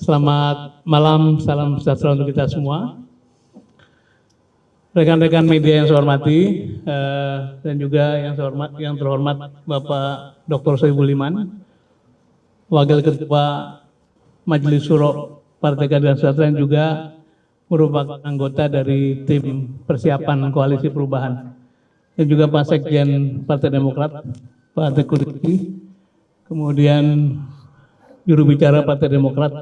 Selamat malam, salam sejahtera untuk kita semua. Rekan-rekan media yang saya hormati dan juga yang terhormat Bapak Dr. Soebul Iman, Wakil Ketua Majelis Syuro Partai Keadilan Sejahtera yang juga merupakan anggota dari tim persiapan Koalisi Perubahan, dan juga Pak Sekjen Partai Demokrat, Pak Teguh Rifki, kemudian juru bicara Partai Demokrat,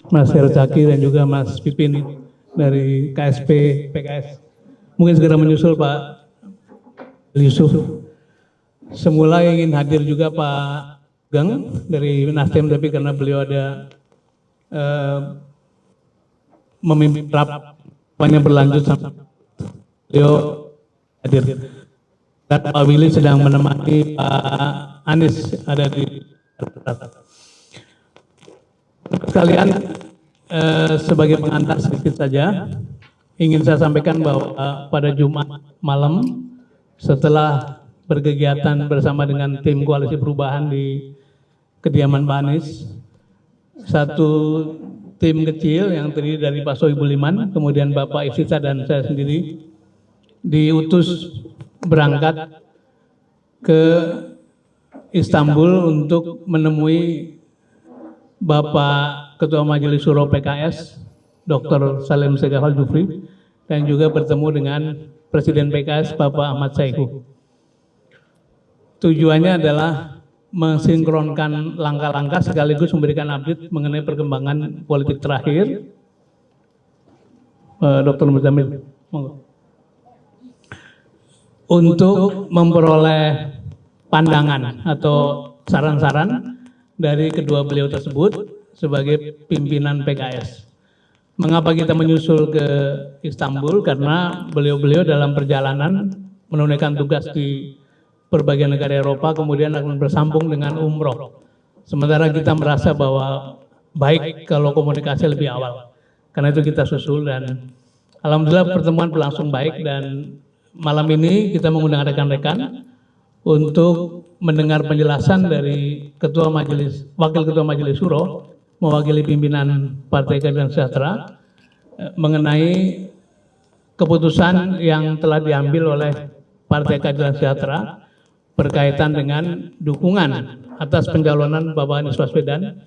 Mas Herzaki, dan juga Mas Pipin dari KSP PKS. Mungkin segera menyusul Pak Yusuf. Semula ingin hadir juga Pak Gang dari Nasdem, tapi karena beliau ada memimpin rapatnya berlanjut sampai beliau hadir. Dan Pak Willy sedang menemani Pak Anies ada di sekalian. Sebagai pengantar sedikit saja, ingin saya sampaikan bahwa pada Jumat malam setelah berkegiatan bersama dengan tim Koalisi Perubahan di kediaman Pak Anies, satu tim kecil yang terdiri dari Pak Soebul Iman, kemudian Bapak Ifsita dan saya sendiri diutus berangkat ke Istanbul untuk menemui Bapak Ketua Majelis Syuro PKS, Dr. Salim Segaf Al-Jufri, dan juga bertemu dengan Presiden PKS, Bapak Ahmad Saiku. Tujuannya adalah mensinkronkan langkah-langkah sekaligus memberikan update mengenai perkembangan politik terakhir. Dr. Muzamil, untuk memperoleh pandangan atau saran-saran dari kedua beliau tersebut sebagai pimpinan PKS. Mengapa kita menyusul ke Istanbul? Karena beliau-beliau dalam perjalanan menunaikan tugas di berbagai negara Eropa, kemudian akan bersambung dengan umroh. Sementara kita merasa bahwa baik kalau komunikasi lebih awal. Karena itu kita susul, dan alhamdulillah pertemuan berlangsung baik, dan malam ini kita mengundang rekan-rekan untuk mendengar penjelasan dari Wakil Ketua Majelis Syuro mewakili pimpinan Partai Keadilan Sejahtera mengenai keputusan yang telah diambil oleh Partai Keadilan Sejahtera berkaitan dengan dukungan atas pencalonan Bapak Anies Baswedan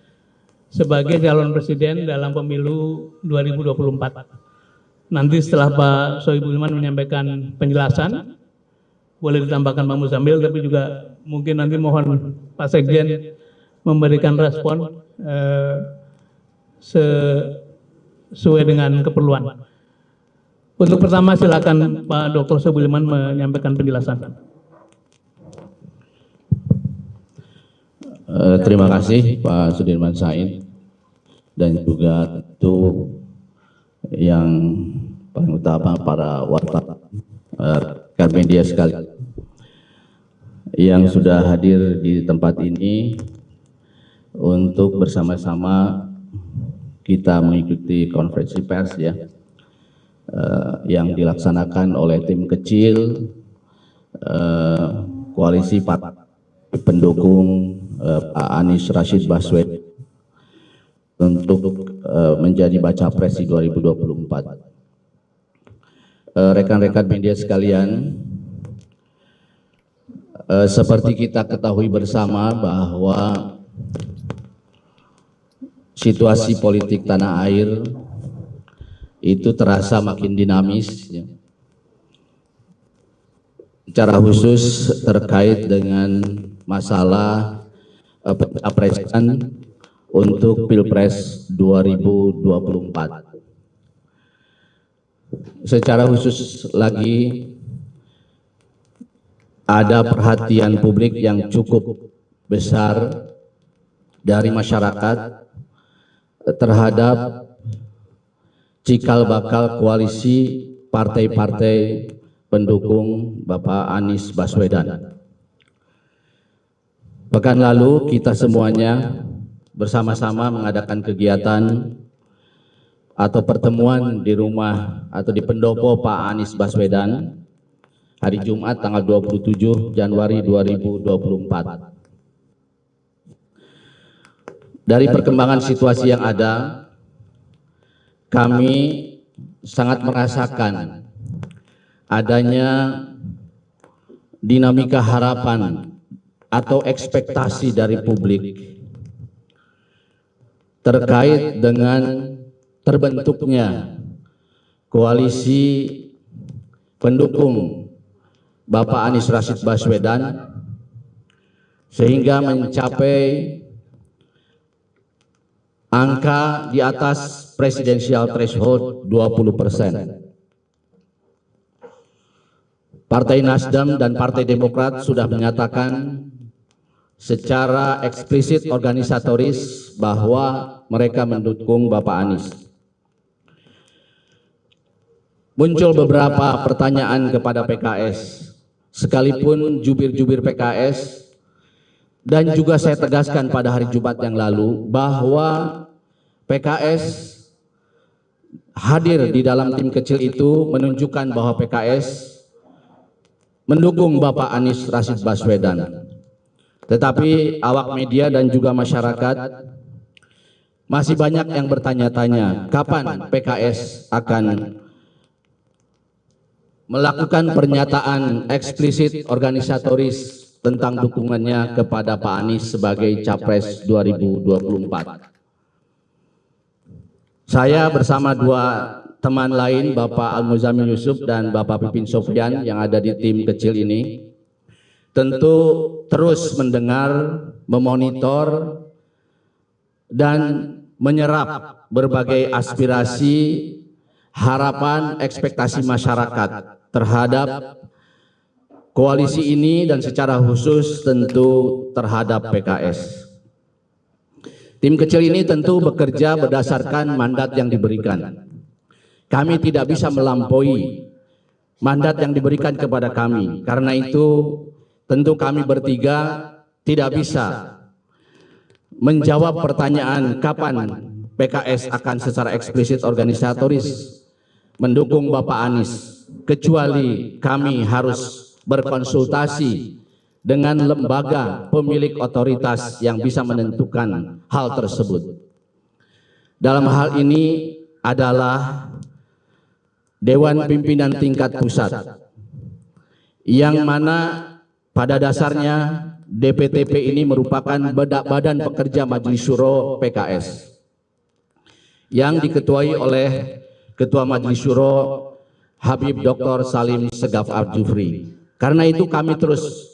sebagai calon presiden dalam pemilu 2024. Nanti setelah Pak Soebul Iman menyampaikan penjelasan, boleh ditambahkan Pak Muzamil, tapi juga mungkin nanti mohon Pak Sekjen memberikan respon sesuai dengan keperluan. Untuk pertama silakan Pak Dr. Soebul Iman menyampaikan penjelasan. Terima kasih Pak Sudirman Said, dan juga tentu yang paling utama para wartawan, rekan media sekalian yang sudah hadir di tempat ini untuk bersama-sama kita mengikuti konferensi pers yang dilaksanakan oleh tim kecil koalisi partai pendukung Pak Anies Rashid Baswedan untuk menjadi baca pres di 2024. Rekan-rekan media sekalian, seperti kita ketahui bersama bahwa situasi politik tanah air itu terasa makin dinamis, secara khusus terkait dengan masalah pencapresan untuk Pilpres 2024. Secara khusus lagi ada perhatian publik yang cukup besar dari masyarakat terhadap cikal bakal koalisi partai-partai pendukung Bapak Anies Baswedan. Pekan lalu kita semuanya bersama-sama mengadakan kegiatan atau pertemuan di rumah atau di pendopo Pak Anies Baswedan hari Jumat tanggal 27 Januari 2024. dari perkembangan situasi yang ada, kami sangat merasakan adanya dinamika harapan atau ekspektasi dari publik terkait dengan terbentuknya koalisi pendukung Bapak Anies Rashid Baswedan sehingga mencapai angka di atas presidensial threshold 20%. Partai Nasdem dan Partai Demokrat sudah menyatakan secara eksplisit organisatoris bahwa mereka mendukung Bapak Anies. Muncul beberapa pertanyaan kepada PKS, sekalipun jubir-jubir PKS, dan juga saya tegaskan pada hari Jumat yang lalu bahwa PKS hadir di dalam tim kecil itu menunjukkan bahwa PKS mendukung Bapak Anies Rashid Baswedan. Tetapi awak media dan juga masyarakat masih banyak yang bertanya-tanya kapan PKS akan melakukan pernyataan eksplisit organisatoris tentang dukungannya kepada Pak Anies sebagai Capres 2024. Saya bersama dua teman lain, Bapak Al-Muzamil Yusuf dan Bapak Pipin Sofyan yang ada di tim kecil ini, tentu terus mendengar, memonitor, dan menyerap berbagai aspirasi, harapan, ekspektasi masyarakat terhadap koalisi ini dan secara khusus tentu terhadap PKS. Tim kecil ini tentu bekerja berdasarkan mandat yang diberikan. Kami tidak bisa melampaui mandat yang diberikan kepada kami. Karena itu tentu kami bertiga tidak bisa menjawab pertanyaan kapan PKS akan secara eksplisit organisatoris mendukung Bapak Anies, kecuali kami harus berkonsultasi dengan lembaga pemilik otoritas yang bisa menentukan hal tersebut. Dalam hal ini adalah Dewan Pimpinan Tingkat Pusat, yang mana pada dasarnya DPTP ini merupakan badan pekerja Majelis Syuro PKS yang diketuai oleh Ketua Majelis Syuro Habib Dr. Salim Segaf Al-Jufri. Karena itu kami terus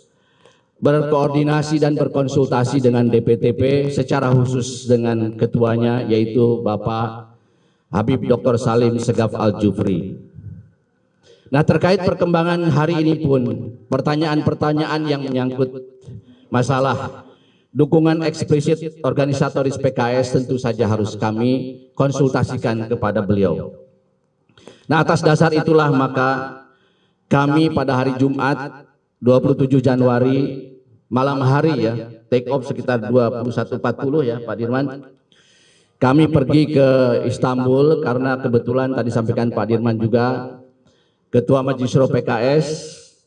berkoordinasi dan berkonsultasi dengan DPTP secara khusus dengan ketuanya yaitu Bapak Habib Dr. Salim Segaf Al-Jufri. Nah, terkait perkembangan hari ini pun pertanyaan-pertanyaan yang menyangkut masalah dukungan eksplisit organisatoris PKS tentu saja harus kami konsultasikan kepada beliau. Nah, atas dasar itulah maka kami pada hari Jumat 27 Januari malam hari ya, take off sekitar 21.40 ya Pak Dirman. Kami pergi ke Istanbul karena kebetulan tadi sampaikan Pak Dirman juga Ketua Majelis Syuro PKS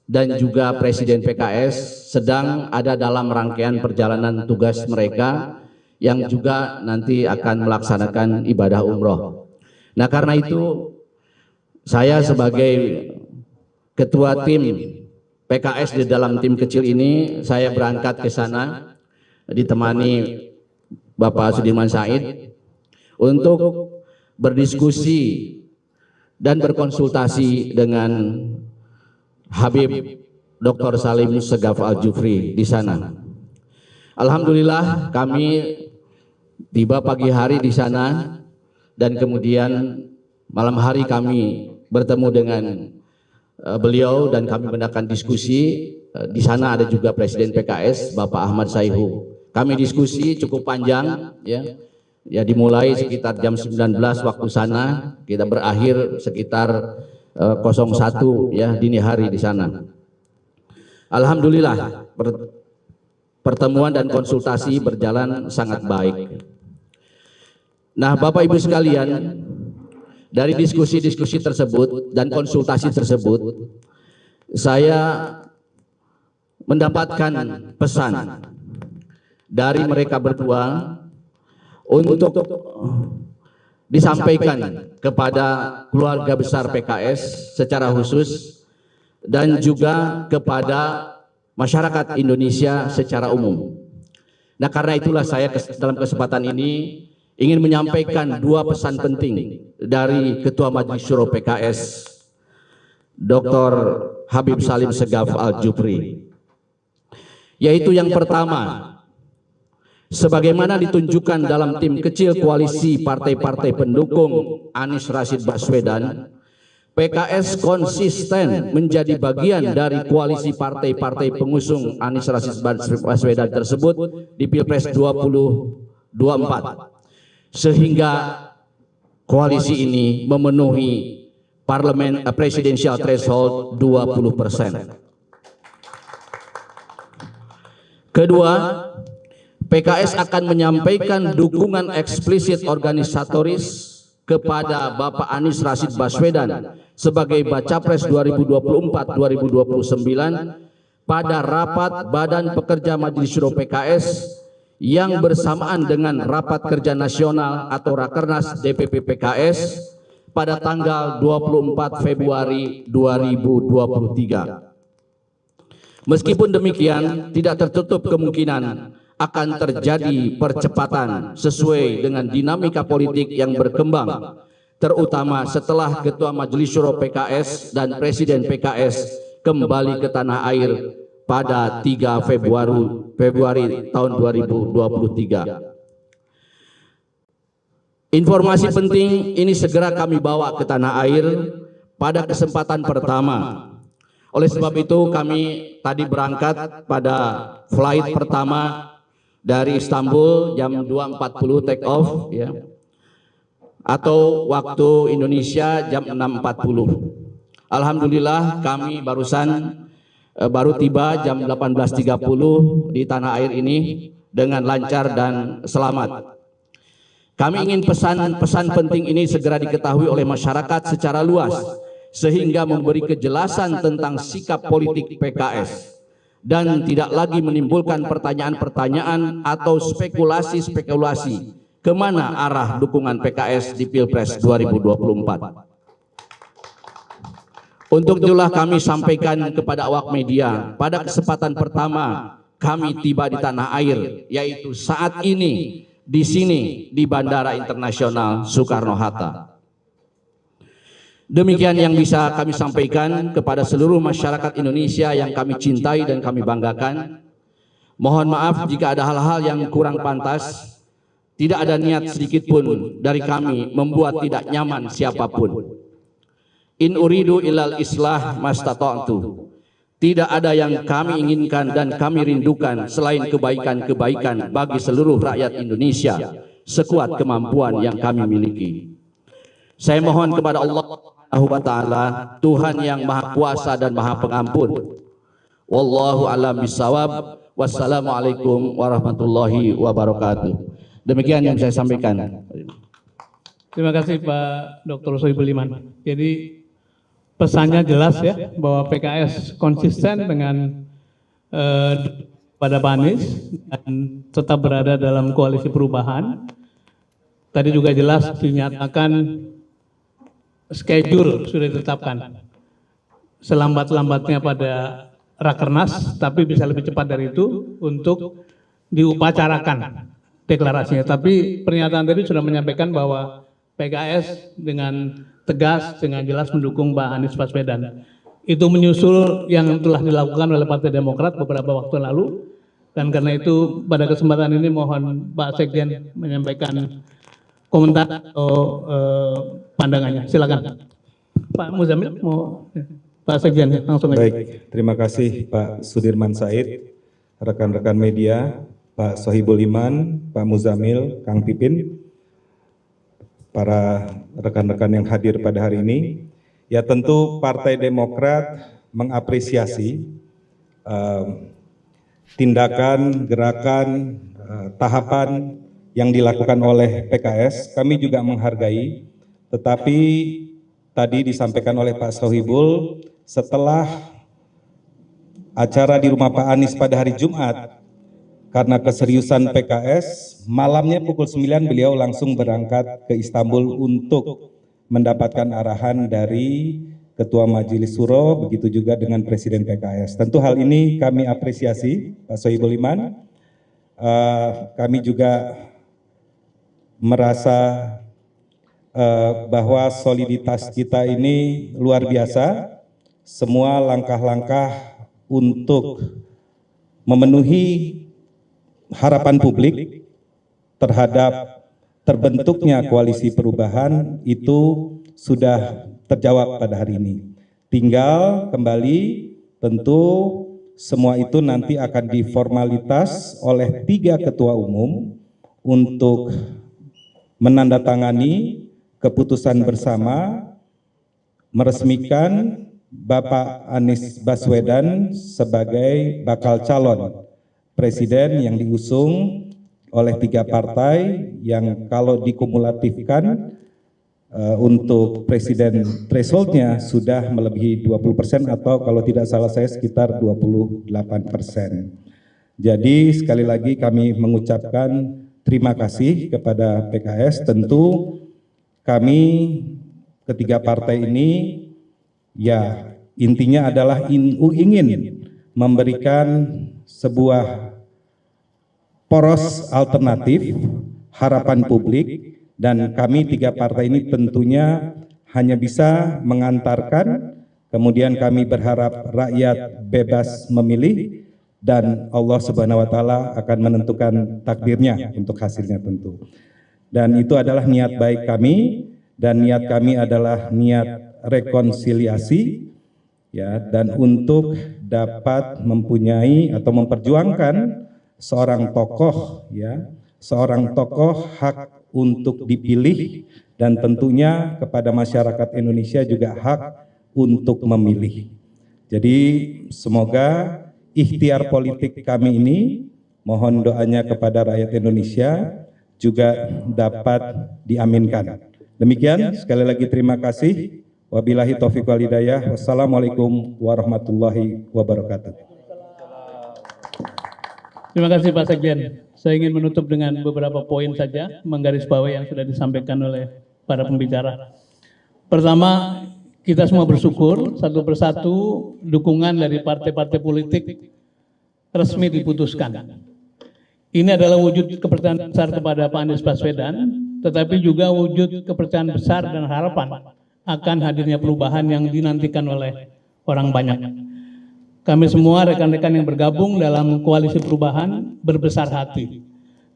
dan juga Presiden PKS sedang ada dalam rangkaian perjalanan tugas mereka yang juga nanti akan melaksanakan ibadah umroh. Nah, karena itu saya sebagai Ketua tim PKS di dalam tim kecil ini, saya berangkat ke sana ditemani Bapak Sudirman Said untuk berdiskusi dan berkonsultasi dengan Habib Dr. Salim Segaf Al-Jufri di sana. Alhamdulillah kami tiba pagi hari di sana dan kemudian malam hari kami bertemu dengan beliau dan kami mengadakan diskusi. Di sana ada juga Presiden PKS Bapak Ahmad Sayhu. Kami diskusi cukup panjang ya dimulai sekitar jam 19 waktu sana, kita berakhir sekitar 01 ya dini hari di sana. Alhamdulillah pertemuan dan konsultasi berjalan sangat baik. Nah, Bapak Ibu sekalian, dari diskusi-diskusi tersebut dan konsultasi tersebut, saya mendapatkan pesan dari mereka berdua untuk disampaikan kepada keluarga besar PKS secara khusus dan juga kepada masyarakat Indonesia secara umum. Nah, karena itulah saya dalam kesempatan ini ingin menyampaikan dua pesan penting dari Ketua Majelis Syuro PKS, Dr. Habib Salim Segaf Al-Jufri, yaitu yang pertama, sebagaimana ditunjukkan dalam tim kecil koalisi partai-partai pendukung Anies Rashid Baswedan, PKS konsisten menjadi bagian dari koalisi partai-partai pengusung Anies Rashid Baswedan tersebut di Pilpres 2024, sehingga koalisi ini memenuhi presidential threshold 20%. Kedua, PKS akan menyampaikan dukungan eksplisit organisatoris kepada Bapak Anies Rashid Baswedan sebagai Baca Pres 2024-2029 pada rapat Badan Pekerja Majelis Syuro PKS yang bersamaan dengan Rapat Kerja Nasional atau Rakernas DPP PKS pada tanggal 24 Februari 2023. Meskipun demikian, tidak tertutup kemungkinan akan terjadi percepatan sesuai dengan dinamika politik yang berkembang, terutama setelah Ketua Majelis Syuro PKS dan Presiden PKS kembali ke tanah air pada 3 Februari tahun 2023. Informasi penting ini segera kami bawa ke tanah air pada kesempatan pertama. Oleh sebab itu kami tadi berangkat pada flight pertama dari Istanbul jam 2.40 take off ya, atau waktu Indonesia jam 6.40. Alhamdulillah kami baru tiba jam 18.30 di tanah air ini dengan lancar dan selamat. Kami ingin pesan penting ini segera diketahui oleh masyarakat secara luas sehingga memberi kejelasan tentang sikap politik PKS dan tidak lagi menimbulkan pertanyaan-pertanyaan atau spekulasi-spekulasi kemana arah dukungan PKS di Pilpres 2024. Untuk itulah kami sampaikan kepada awak media pada kesempatan pertama kami tiba di tanah air, yaitu saat ini di sini di Bandara Internasional Soekarno-Hatta. Demikian yang bisa kami sampaikan kepada seluruh masyarakat Indonesia yang kami cintai dan kami banggakan. Mohon maaf jika ada hal-hal yang kurang pantas. Tidak ada niat sedikit pun dari kami membuat tidak nyaman siapapun. In uridu ilal islah mastata'tu. Tidak ada yang kami inginkan dan kami rindukan selain kebaikan-kebaikan bagi seluruh rakyat Indonesia sekuat kemampuan yang kami miliki. Saya mohon kepada Allah Subhanahu wa ta'ala, Tuhan yang Maha Kuasa dan Maha Pengampun. Wallahu a'lam bishawab. Wassalamualaikum warahmatullahi wabarakatuh. Demikian yang saya sampaikan. Terima kasih Pak Dr. Sohibul Iman. Jadi pesannya jelas ya, bahwa PKS konsisten dengan pada Pak Anies dan tetap berada dalam koalisi perubahan. Tadi juga jelas dinyatakan schedule sudah ditetapkan selambat-lambatnya pada Rakernas, tapi bisa lebih cepat dari itu untuk diupacarakan deklarasinya. Tapi pernyataan tadi sudah menyampaikan bahwa PKS dengan tegas, dengan jelas mendukung Pak Anies Baswedan. Itu menyusul yang telah dilakukan oleh Partai Demokrat beberapa waktu lalu, dan karena itu pada kesempatan ini mohon Pak Sekjen menyampaikan komentar atau pandangannya. Silakan Pak Muzamil, mau Pak Sekjen langsung aja. Baik, terima kasih Pak Sudirman Said, rekan-rekan media, Pak Sohibul Iman, Pak Muzamil, Kang Pipin, para rekan-rekan yang hadir pada hari ini. Ya, tentu Partai Demokrat mengapresiasi tindakan, gerakan, tahapan yang dilakukan oleh PKS. Kami juga menghargai, tetapi tadi disampaikan oleh Pak Sohibul, setelah acara di rumah Pak Anies pada hari Jumat, karena keseriusan PKS, malamnya pukul 9 beliau langsung berangkat ke Istanbul untuk mendapatkan arahan dari Ketua Majelis Suro, begitu juga dengan Presiden PKS. Tentu hal ini kami apresiasi, Pak Sohibul Iman. Kami juga merasa bahwa soliditas kita ini luar biasa. Semua langkah-langkah untuk memenuhi harapan publik terhadap terbentuknya koalisi perubahan itu sudah terjawab pada hari ini. Tinggal kembali tentu semua itu nanti akan diformalitas oleh 3 ketua umum untuk menandatangani keputusan bersama meresmikan Bapak Anies Baswedan sebagai bakal calon presiden yang diusung oleh 3 partai yang kalau dikumulatifkan untuk presiden thresholdnya sudah melebihi 20% atau kalau tidak salah saya sekitar 28%. Jadi sekali lagi kami mengucapkan terima kasih kepada PKS. Tentu kami ketiga partai ini ya intinya adalah ingin memberikan sebuah poros alternatif harapan publik, dan kami 3 partai ini tentunya hanya bisa mengantarkan, kemudian kami berharap rakyat bebas memilih dan Allah Subhanahu wa taala akan menentukan takdirnya untuk hasilnya tentu. Dan itu adalah niat baik kami, dan niat kami adalah niat rekonsiliasi ya, dan untuk dapat mempunyai atau memperjuangkan seorang tokoh ya, seorang tokoh hak untuk dipilih, dan tentunya kepada masyarakat Indonesia juga hak untuk memilih. Jadi semoga ikhtiar politik kami ini, mohon doanya kepada rakyat Indonesia juga dapat diaminkan. Demikian, sekali lagi terima kasih. Wabillahi taufiq wal hidayah. Wassalamualaikum warahmatullahi wabarakatuh. Terima kasih Pak Sekjen. Saya ingin menutup dengan beberapa poin saja, menggarisbawahi yang sudah disampaikan oleh para pembicara. Pertama, kita semua bersyukur satu persatu dukungan dari partai-partai politik resmi diputuskan. Ini adalah wujud kepercayaan besar kepada Pak Anies Baswedan, tetapi juga wujud kepercayaan besar dan harapan akan hadirnya perubahan yang dinantikan oleh orang banyak. Kami semua rekan-rekan yang bergabung dalam koalisi perubahan berbesar hati,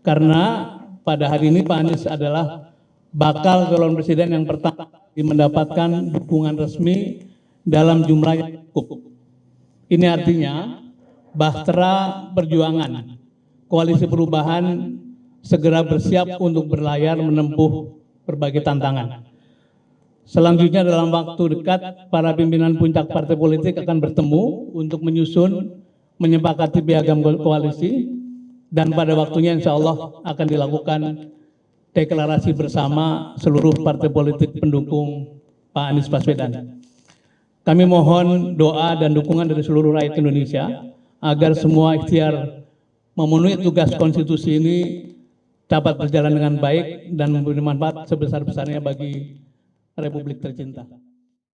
karena pada hari ini Pak Anies adalah bakal calon presiden yang pertama mendapatkan dukungan resmi dalam jumlah yang cukup. Ini artinya bahtera perjuangan koalisi perubahan segera bersiap untuk berlayar menempuh berbagai tantangan. Selanjutnya dalam waktu dekat para pimpinan puncak partai politik akan bertemu untuk menyusun, menyepakati piagam koalisi, dan pada waktunya insya Allah akan dilakukan deklarasi bersama seluruh partai politik pendukung Pak Anies Baswedan. Kami mohon doa dan dukungan dari seluruh rakyat Indonesia agar semua ikhtiar memenuhi tugas konstitusi ini dapat berjalan dengan baik dan memberi manfaat sebesar-besarnya bagi Republik tercinta.